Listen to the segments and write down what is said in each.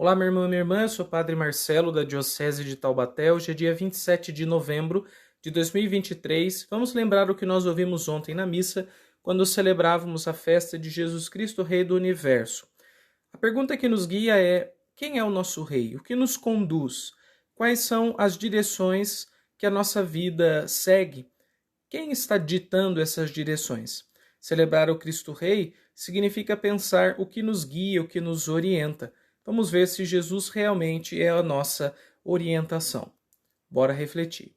Olá, meu irmão e minha irmã, eu sou o Padre Marcelo, da Diocese de Taubaté. Hoje é dia 27 de novembro de 2023. Vamos lembrar o que nós ouvimos ontem na missa, quando celebrávamos a festa de Jesus Cristo, Rei do Universo. A pergunta que nos guia é: quem é o nosso Rei? O que nos conduz? Quais são as direções que a nossa vida segue? Quem está ditando essas direções? Celebrar o Cristo Rei significa pensar o que nos guia, o que nos orienta. Vamos ver se Jesus realmente é a nossa orientação. Bora refletir.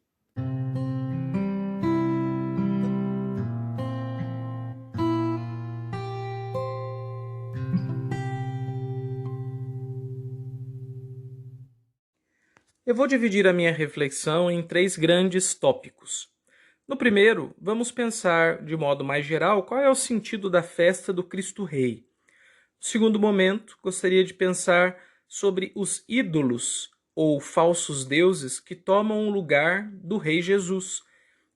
Eu vou dividir a minha reflexão em três grandes tópicos. No primeiro, vamos pensar de modo mais geral qual é o sentido da festa do Cristo Rei. No segundo momento, gostaria de pensar sobre os ídolos ou falsos deuses que tomam o lugar do Rei Jesus.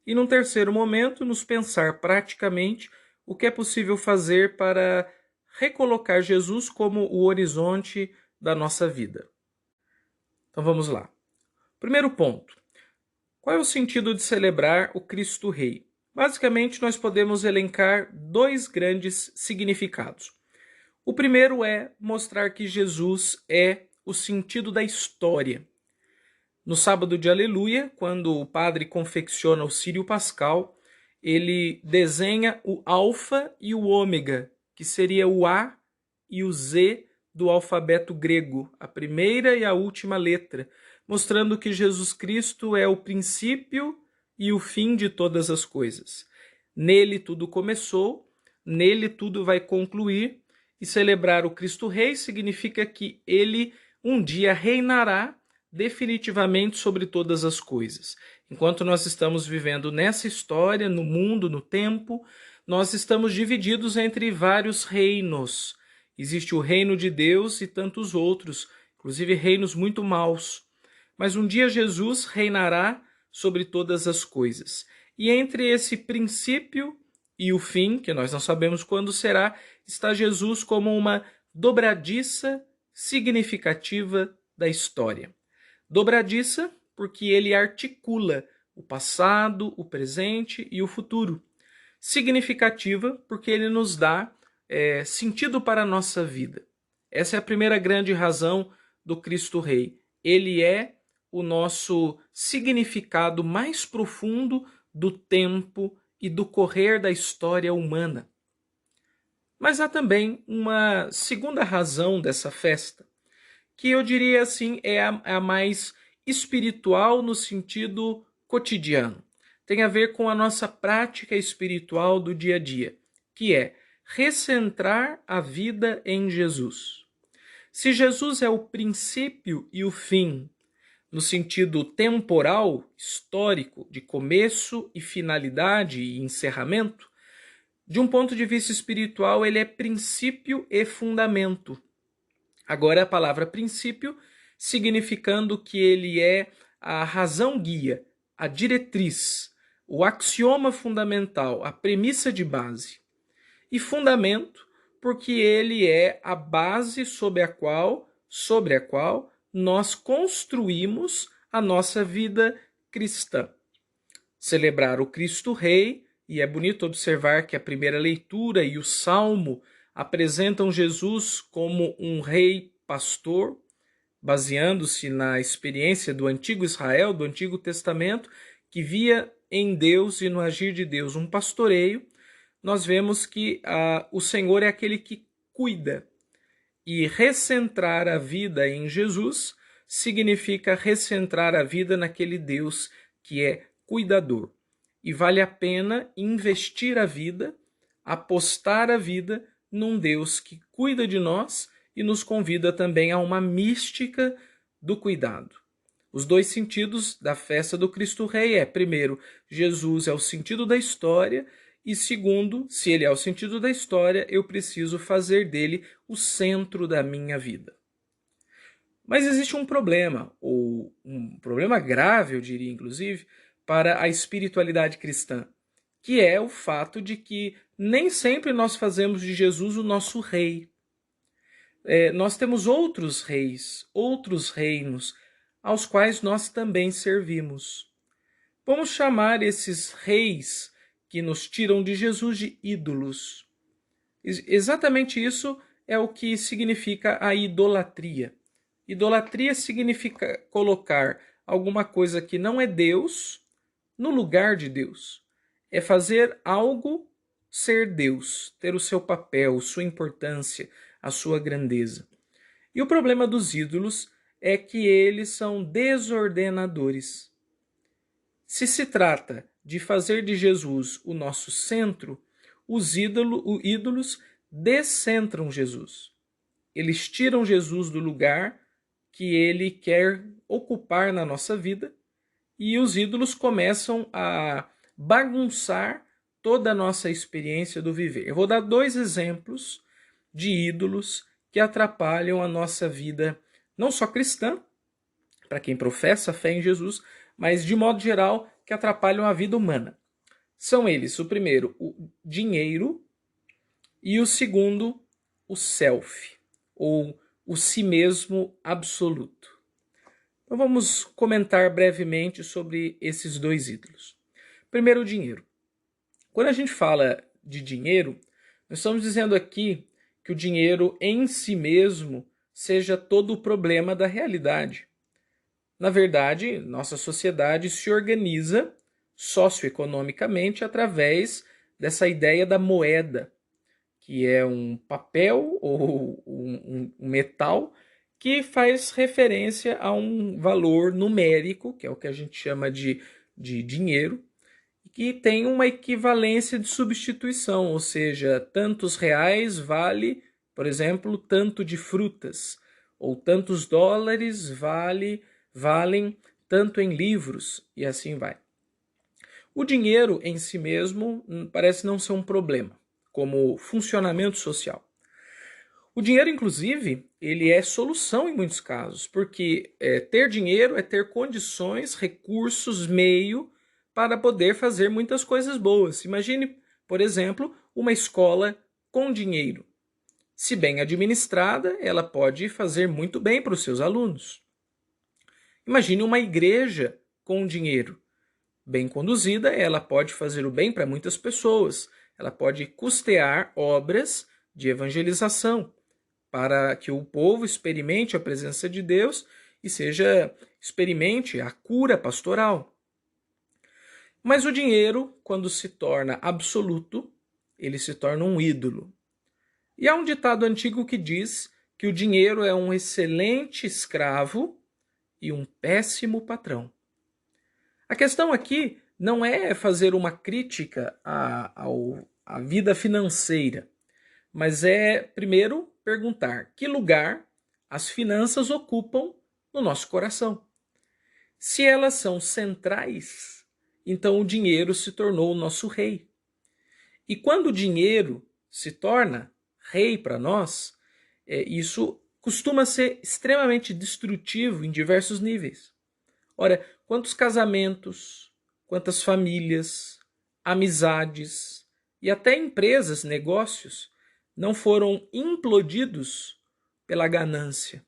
E num terceiro momento, nos pensar praticamente o que é possível fazer para recolocar Jesus como o horizonte da nossa vida. Então vamos lá. Primeiro ponto. Qual é o sentido de celebrar o Cristo Rei? Basicamente, nós podemos elencar dois grandes significados. O primeiro é mostrar que Jesus é o sentido da história. No sábado de Aleluia, quando o padre confecciona o Círio Pascal, ele desenha o alfa e o ômega, que seria o A e o Z do alfabeto grego, a primeira e a última letra, mostrando que Jesus Cristo é o princípio e o fim de todas as coisas. Nele tudo começou, nele tudo vai concluir, e celebrar o Cristo Rei significa que ele um dia reinará definitivamente sobre todas as coisas. Enquanto nós estamos vivendo nessa história, no mundo, no tempo, nós estamos divididos entre vários reinos. Existe o reino de Deus e tantos outros, inclusive reinos muito maus. Mas um dia Jesus reinará sobre todas as coisas. E entre esse princípio e o fim, que nós não sabemos quando será, está Jesus como uma dobradiça significativa da história. Dobradiça porque ele articula o passado, o presente e o futuro. Significativa porque ele nos dá sentido para a nossa vida. Essa é a primeira grande razão do Cristo Rei. Ele é o nosso significado mais profundo do tempo e do correr da história humana. Mas há também uma segunda razão dessa festa, que eu diria assim é a mais espiritual no sentido cotidiano. Tem a ver com a nossa prática espiritual do dia a dia, que é recentrar a vida em Jesus. Se Jesus é o princípio e o fim, no sentido temporal, histórico, de começo e finalidade e encerramento, de um ponto de vista espiritual, ele é princípio e fundamento. Agora, a palavra princípio, significando que ele é a razão guia, a diretriz, o axioma fundamental, a premissa de base. E fundamento, porque ele é a base sobre a qual nós construímos a nossa vida cristã. Celebrar o Cristo Rei, e é bonito observar que a primeira leitura e o Salmo apresentam Jesus como um rei pastor, baseando-se na experiência do antigo Israel, do Antigo Testamento, que via em Deus e no agir de Deus um pastoreio. Nós vemos que o Senhor é aquele que cuida. E recentrar a vida em Jesus significa recentrar a vida naquele Deus que é cuidador. E vale a pena investir a vida, apostar a vida num Deus que cuida de nós e nos convida também a uma mística do cuidado. Os dois sentidos da festa do Cristo Rei é, primeiro, Jesus é o sentido da história, e segundo, se ele é o sentido da história, eu preciso fazer dele o centro da minha vida. Mas existe um problema, ou um problema grave, eu diria inclusive, para a espiritualidade cristã, que é o fato de que nem sempre nós fazemos de Jesus o nosso rei. nós temos outros reis, outros reinos, aos quais nós também servimos. Vamos chamar esses reis que nos tiram de Jesus de ídolos. Exatamente isso é o que significa a idolatria. Idolatria significa colocar alguma coisa que não é Deus no lugar de Deus. É fazer algo ser Deus, ter o seu papel, sua importância, a sua grandeza. E o problema dos ídolos é que eles são desordenadores. Se trata de fazer de Jesus o nosso centro, os ídolos descentram Jesus. Eles tiram Jesus do lugar que ele quer ocupar na nossa vida e os ídolos começam a bagunçar toda a nossa experiência do viver. Eu vou dar 2 exemplos de ídolos que atrapalham a nossa vida, não só cristã, para quem professa fé em Jesus, mas de modo geral que atrapalham a vida humana. São eles, o primeiro, o dinheiro, e o segundo, o self, ou o si mesmo absoluto. Então vamos comentar brevemente sobre esses 2 ídolos. Primeiro, o dinheiro. Quando a gente fala de dinheiro, nós estamos dizendo aqui que o dinheiro em si mesmo seja todo o problema da realidade. Na verdade, nossa sociedade se organiza socioeconomicamente através dessa ideia da moeda, que é um papel ou um metal que faz referência a um valor numérico, que é o que a gente chama de dinheiro, que tem uma equivalência de substituição, ou seja, tantos reais vale, por exemplo, tanto de frutas, ou tantos dólares valem tanto em livros, e assim vai. O dinheiro em si mesmo parece não ser um problema, como funcionamento social. O dinheiro, inclusive, ele é solução em muitos casos, porque ter dinheiro é ter condições, recursos, meio para poder fazer muitas coisas boas. Imagine, por exemplo, uma escola com dinheiro. Se bem administrada, ela pode fazer muito bem para os seus alunos. Imagine uma igreja com dinheiro. Bem conduzida, ela pode fazer o bem para muitas pessoas. Ela pode custear obras de evangelização para que o povo experimente a presença de Deus e experimente a cura pastoral. Mas o dinheiro, quando se torna absoluto, ele se torna um ídolo. E há um ditado antigo que diz que o dinheiro é um excelente escravo e um péssimo patrão. A questão aqui não é fazer uma crítica à vida financeira, mas é, primeiro, perguntar que lugar as finanças ocupam no nosso coração. Se elas são centrais, então o dinheiro se tornou o nosso rei. E quando o dinheiro se torna rei para nós, isso costuma ser extremamente destrutivo em diversos níveis. Ora, quantos casamentos, quantas famílias, amizades e até empresas, negócios não foram implodidos pela ganância?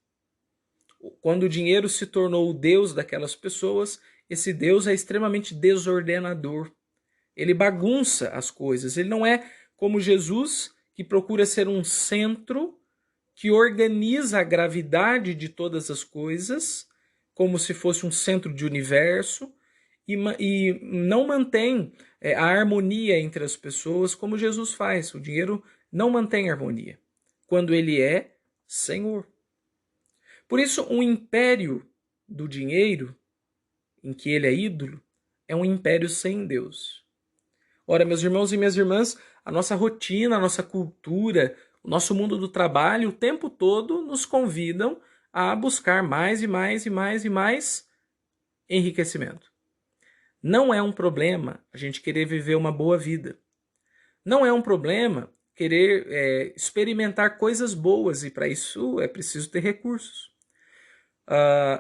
Quando o dinheiro se tornou o Deus daquelas pessoas, esse Deus é extremamente desordenador. Ele bagunça as coisas. Ele não é como Jesus, que procura ser um centro que organiza a gravidade de todas as coisas, como se fosse um centro de universo, e não mantém a harmonia entre as pessoas como Jesus faz. O dinheiro não mantém harmonia, quando ele é Senhor. Por isso, um império do dinheiro, em que ele é ídolo, é um império sem Deus. Ora, meus irmãos e minhas irmãs, a nossa rotina, a nossa cultura, o nosso mundo do trabalho, o tempo todo nos convidam a buscar mais e mais e mais e mais enriquecimento. Não é um problema a gente querer viver uma boa vida. Não é um problema querer experimentar coisas boas, e para isso é preciso ter recursos.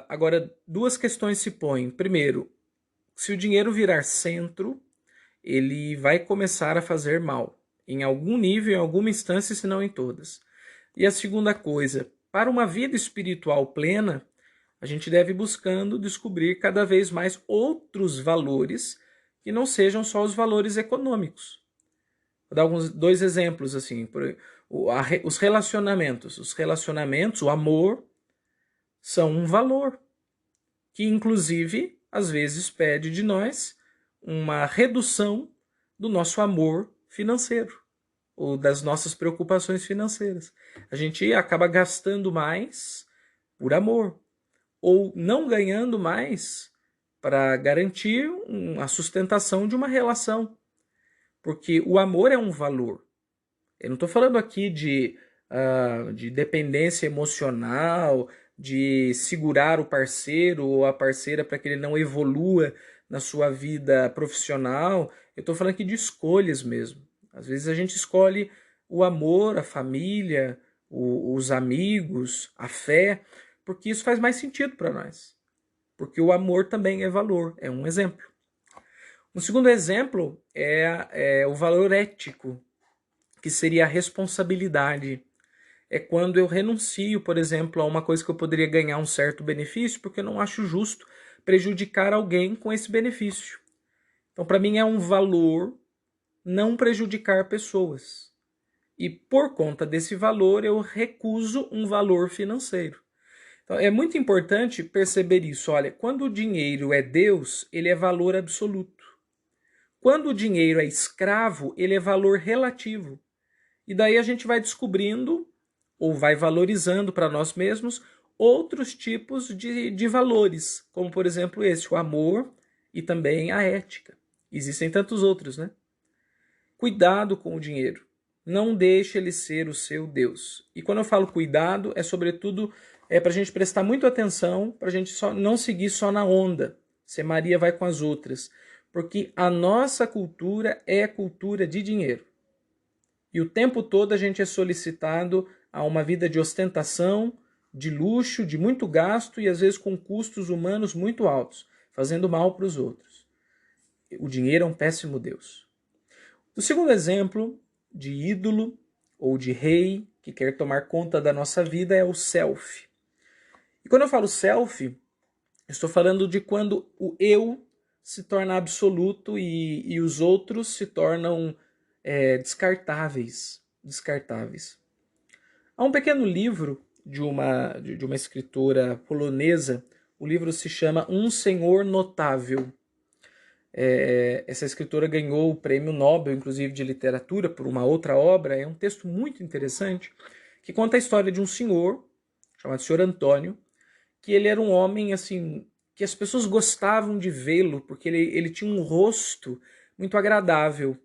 Agora, 2 questões se põem. Primeiro, se o dinheiro virar centro, ele vai começar a fazer mal, em algum nível, em alguma instância, se não em todas. E a segunda coisa, para uma vida espiritual plena, a gente deve ir buscando descobrir cada vez mais outros valores que não sejam só os valores econômicos. Vou dar dois exemplos assim, os relacionamentos. Os relacionamentos, o amor, são um valor que inclusive às vezes pede de nós uma redução do nosso amor financeiro ou das nossas preocupações financeiras. A gente acaba gastando mais por amor ou não ganhando mais para garantir a sustentação de uma relação. Porque o amor é um valor. Eu não estou falando aqui de dependência emocional, de segurar o parceiro ou a parceira para que ele não evolua na sua vida profissional. Eu estou falando aqui de escolhas mesmo. Às vezes a gente escolhe o amor, a família, os amigos, a fé, porque isso faz mais sentido para nós. Porque o amor também é valor, é um exemplo. Um segundo exemplo é o valor ético, que seria a responsabilidade. É quando eu renuncio, por exemplo, a uma coisa que eu poderia ganhar um certo benefício, porque eu não acho justo prejudicar alguém com esse benefício. Então, para mim, é um valor não prejudicar pessoas. E por conta desse valor, eu recuso um valor financeiro. Então, é muito importante perceber isso. Olha, quando o dinheiro é Deus, ele é valor absoluto. Quando o dinheiro é escravo, ele é valor relativo. E daí a gente vai descobrindo, ou vai valorizando para nós mesmos, outros tipos de valores, como por exemplo esse, o amor e também a ética. Existem tantos outros, né? Cuidado com o dinheiro. Não deixe ele ser o seu Deus. E quando eu falo cuidado, é sobretudo para a gente prestar muito atenção, para a gente não seguir só na onda, se Maria vai com as outras. Porque a nossa cultura é cultura de dinheiro. E o tempo todo a gente é solicitado a uma vida de ostentação, de luxo, de muito gasto e às vezes com custos humanos muito altos, fazendo mal para os outros. O dinheiro é um péssimo Deus. O segundo exemplo de ídolo ou de rei que quer tomar conta da nossa vida é o self. E quando eu falo self, estou falando de quando o eu se torna absoluto e os outros se tornam descartáveis. Há um pequeno livro de uma escritora polonesa, o livro se chama Um Senhor Notável. Essa escritora ganhou o prêmio Nobel, inclusive de literatura, por uma outra obra. É um texto muito interessante que conta a história de um senhor, chamado Senhor Antônio, que ele era um homem assim que as pessoas gostavam de vê-lo, porque ele tinha um rosto muito agradável.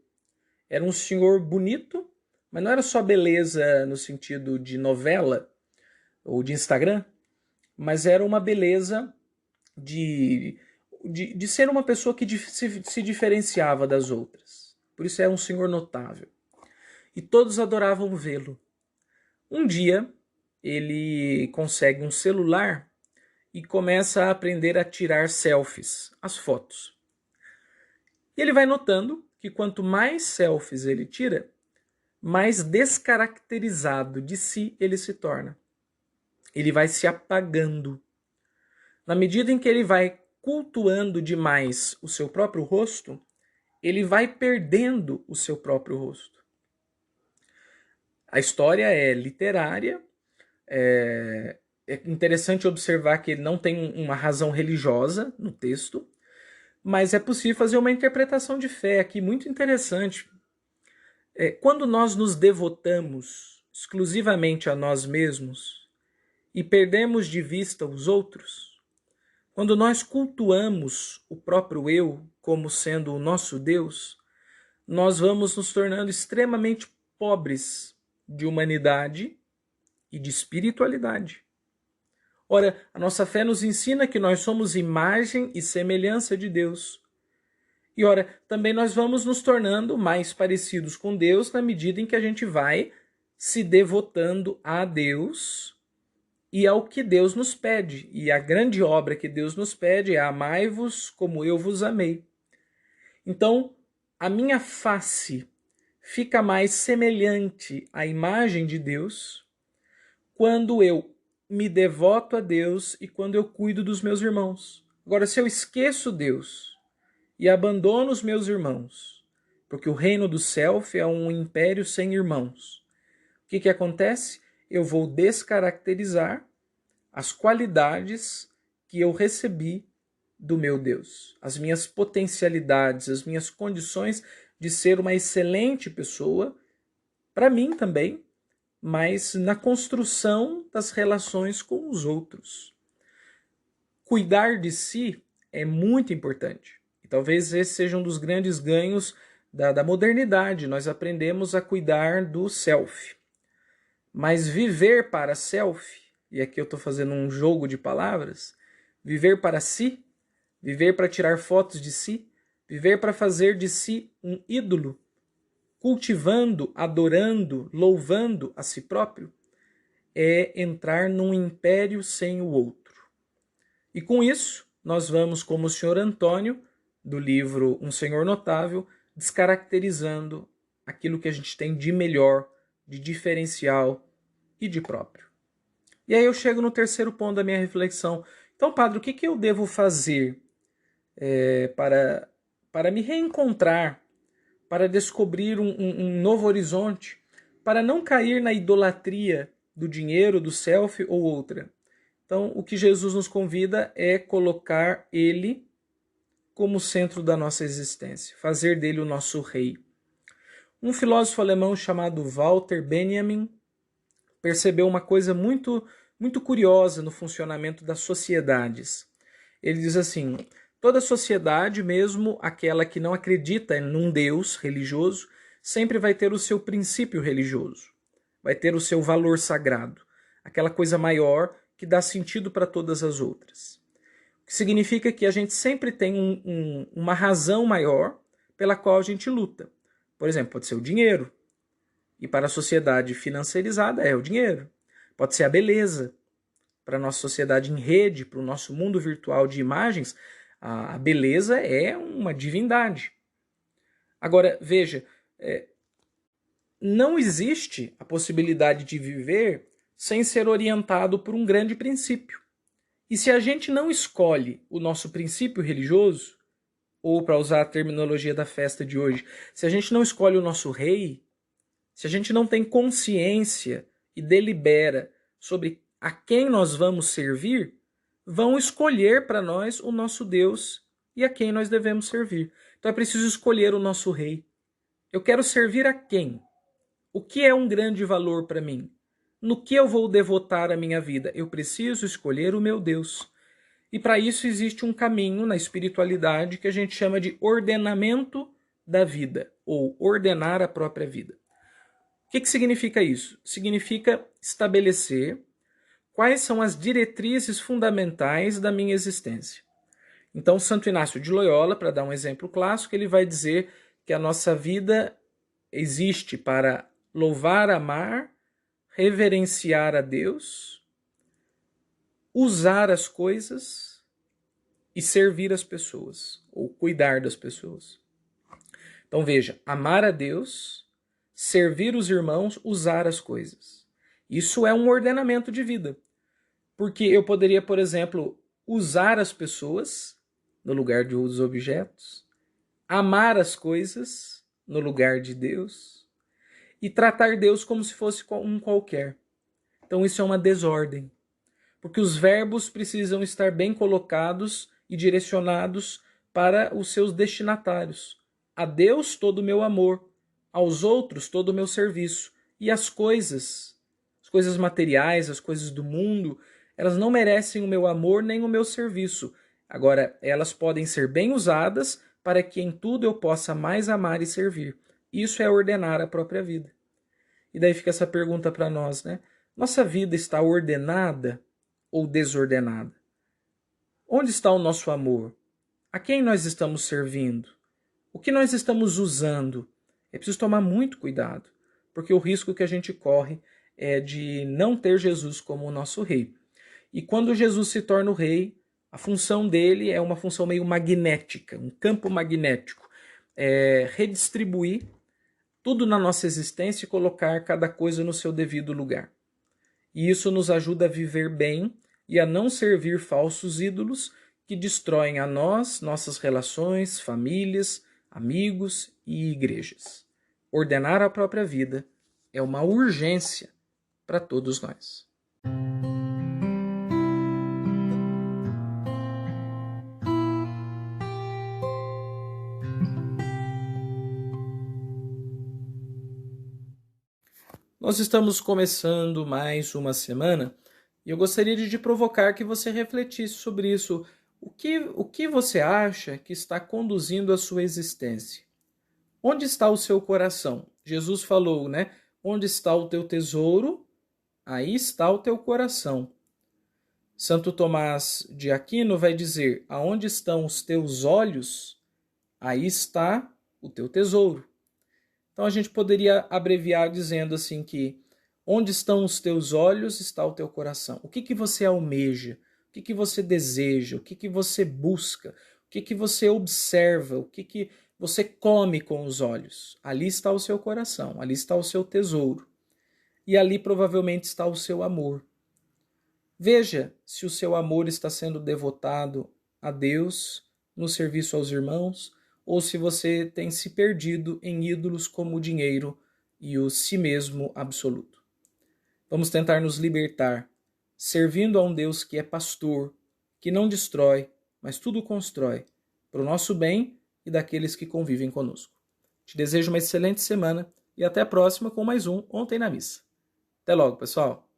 Era um senhor bonito, mas não era só beleza no sentido de novela ou de Instagram, mas era uma beleza de ser uma pessoa que se diferenciava das outras. Por isso era um senhor notável. E todos adoravam vê-lo. Um dia, ele consegue um celular e começa a aprender a tirar selfies, as fotos. E ele vai notando que quanto mais selfies ele tira, mais descaracterizado de si ele se torna. Ele vai se apagando. Na medida em que ele vai cultuando demais o seu próprio rosto, ele vai perdendo o seu próprio rosto. A história é literária, é interessante observar que ele não tem uma razão religiosa no texto, mas é possível fazer uma interpretação de fé aqui muito interessante. Quando nós nos devotamos exclusivamente a nós mesmos e perdemos de vista os outros, quando nós cultuamos o próprio eu como sendo o nosso Deus, nós vamos nos tornando extremamente pobres de humanidade e de espiritualidade. Ora, a nossa fé nos ensina que nós somos imagem e semelhança de Deus. E ora, também nós vamos nos tornando mais parecidos com Deus na medida em que a gente vai se devotando a Deus e ao que Deus nos pede. E a grande obra que Deus nos pede é amai-vos como eu vos amei. Então, a minha face fica mais semelhante à imagem de Deus quando eu me devoto a Deus e quando eu cuido dos meus irmãos. Agora, se eu esqueço Deus e abandono os meus irmãos, porque o reino do self é um império sem irmãos, o que acontece? Eu vou descaracterizar as qualidades que eu recebi do meu Deus, as minhas potencialidades, as minhas condições de ser uma excelente pessoa, para mim também, mas na construção das relações com os outros. Cuidar de si é muito importante. E talvez esse seja um dos grandes ganhos da modernidade. Nós aprendemos a cuidar do self. Mas viver para self, e aqui eu estou fazendo um jogo de palavras, viver para si, viver para tirar fotos de si, viver para fazer de si um ídolo, cultivando, adorando, louvando a si próprio, é entrar num império sem o outro. E com isso, nós vamos, como o senhor Antônio, do livro Um Senhor Notável, descaracterizando aquilo que a gente tem de melhor, de diferencial e de próprio. E aí eu chego no terceiro ponto da minha reflexão. Então, padre, o que eu devo fazer para me reencontrar, para descobrir um novo horizonte, para não cair na idolatria do dinheiro, do self ou outra? Então, o que Jesus nos convida é colocar ele como centro da nossa existência, fazer dele o nosso rei. Um filósofo alemão chamado Walter Benjamin percebeu uma coisa muito, muito curiosa no funcionamento das sociedades. Ele diz assim: toda sociedade, mesmo aquela que não acredita num Deus religioso, sempre vai ter o seu princípio religioso, vai ter o seu valor sagrado, aquela coisa maior que dá sentido para todas as outras. O que significa que a gente sempre tem uma razão maior pela qual a gente luta. Por exemplo, pode ser o dinheiro, e para a sociedade financiarizada é o dinheiro. Pode ser a beleza. Para a nossa sociedade em rede, para o nosso mundo virtual de imagens, a beleza é uma divindade. Agora, veja, não existe a possibilidade de viver sem ser orientado por um grande princípio. E se a gente não escolhe o nosso princípio religioso, ou para usar a terminologia da festa de hoje, se a gente não escolhe o nosso rei, se a gente não tem consciência e delibera sobre a quem nós vamos servir, vão escolher para nós o nosso Deus e a quem nós devemos servir. Então é preciso escolher o nosso rei. Eu quero servir a quem? O que é um grande valor para mim? No que eu vou devotar a minha vida? Eu preciso escolher o meu Deus. E para isso existe um caminho na espiritualidade que a gente chama de ordenamento da vida, ou ordenar a própria vida. O que significa isso? Significa estabelecer quais são as diretrizes fundamentais da minha existência. Então, Santo Inácio de Loyola, para dar um exemplo clássico, ele vai dizer que a nossa vida existe para louvar, amar, reverenciar a Deus, usar as coisas e servir as pessoas, ou cuidar das pessoas. Então veja, amar a Deus, servir os irmãos, usar as coisas. Isso é um ordenamento de vida. Porque eu poderia, por exemplo, usar as pessoas no lugar dos objetos, amar as coisas no lugar de Deus e tratar Deus como se fosse um qualquer. Então isso é uma desordem. Porque os verbos precisam estar bem colocados e direcionados para os seus destinatários. A Deus todo o meu amor, aos outros todo o meu serviço. E as coisas materiais, as coisas do mundo, elas não merecem o meu amor nem o meu serviço. Agora, elas podem ser bem usadas para que em tudo eu possa mais amar e servir. Isso é ordenar a própria vida. E daí fica essa pergunta para nós, né? Nossa vida está ordenada ou desordenada? Onde está o nosso amor? A quem nós estamos servindo? O que nós estamos usando? É preciso tomar muito cuidado, porque o risco que a gente corre é de não ter Jesus como o nosso rei. E quando Jesus se torna o rei, a função dele é uma função meio magnética, um campo magnético. É redistribuir tudo na nossa existência e colocar cada coisa no seu devido lugar. E isso nos ajuda a viver bem e a não servir falsos ídolos que destroem a nós, nossas relações, famílias, amigos e igrejas. Ordenar a própria vida é uma urgência para todos nós. Nós estamos começando mais uma semana e eu gostaria de te provocar que você refletisse sobre isso. O que você acha que está conduzindo a sua existência? Onde está o seu coração? Jesus falou, né? Onde está o teu tesouro, aí está o teu coração. Santo Tomás de Aquino vai dizer, aonde estão os teus olhos, aí está o teu tesouro. Então a gente poderia abreviar dizendo assim que onde estão os teus olhos está o teu coração. O que você almeja? O que você deseja? O que você busca? O que você observa? O que você come com os olhos? Ali está o seu coração, ali está o seu tesouro. E ali provavelmente está o seu amor. Veja se o seu amor está sendo devotado a Deus, no serviço aos irmãos, ou se você tem se perdido em ídolos como o dinheiro e o si mesmo absoluto. Vamos tentar nos libertar, servindo a um Deus que é pastor, que não destrói, mas tudo constrói, para o nosso bem e daqueles que convivem conosco. Te desejo uma excelente semana e até a próxima com mais um Ontem na Missa. Até logo, pessoal!